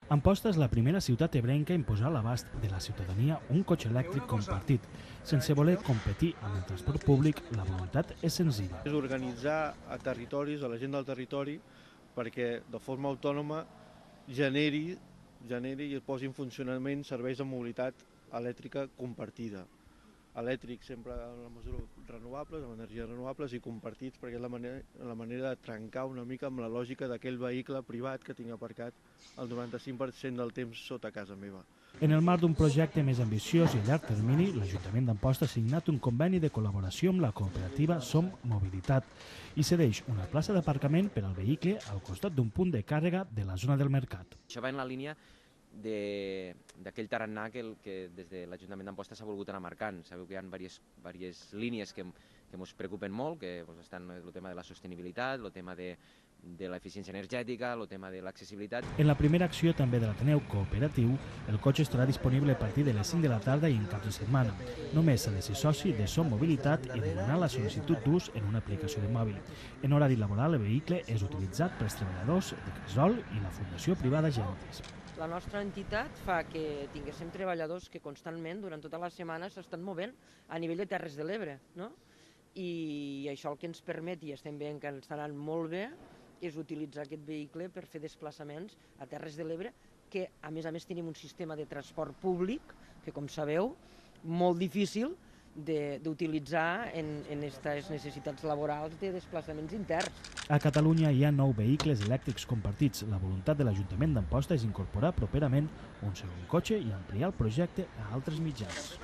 Amposta és la primera ciutat ebrenca a imposar a l'abast de la ciutadania un cotxe elèctric compartit. Sense voler competir amb el transport públic, la voluntat és senzilla. És organitzar a territoris, a la gent del territori, perquè de forma autònoma generi i posi en funcionament serveis de mobilitat elèctrica compartida. Elèctric sempre en la mesura renovables, amb energies renovables i compartits, perquè és la manera de trencar una mica amb la lògica d'aquell vehicle privat que tinc aparcat el 95% del temps sota casa meva. En el marc d'un projecte més ambiciós i a llarg termini, l'Ajuntament d'Amposta ha signat un conveni de col·laboració amb la cooperativa Som Mobilitat i cedeix una plaça d'aparcament per al vehicle al costat d'un punt de càrrega de la zona del mercat. Això va en la línia d'aquell tarannà que des de l'Ajuntament d'Amposta s'ha volgut anar marcant. Sabeu que hi ha diverses línies que ens preocupen molt, que estan el tema de la sostenibilitat, el tema de l'eficiència energètica, el tema de l'accessibilitat. En la primera acció també de l'Ateneu Cooperatiu, el cotxe estarà disponible a partir de les 5 de la tarda i en cap de setmana. Només s'ha de ser soci de Som Mobilitat i demanar la sol·licitud d'ús en una aplicació de mòbil. En horari laboral, el vehicle és utilitzat pels treballadors de Cresol i la Fundació Privada Gentis. La nostra entitat fa que tinguéssim treballadors que constantment, durant tota la setmana, s'estan movent a nivell de Terres de l'Ebre, no? I això el que ens permet, i estem veient que ens anant molt bé, és utilitzar aquest vehicle per fer desplaçaments a Terres de l'Ebre, que a més tenim un sistema de transport públic, que com sabeu, molt difícil d'utilitzar en aquestes necessitats laborals de desplaçaments interns. A Catalunya hi ha 9 vehicles elèctrics compartits. La voluntat de l'Ajuntament d'Amposta és incorporar properament un segon cotxe i ampliar el projecte a altres mitjans.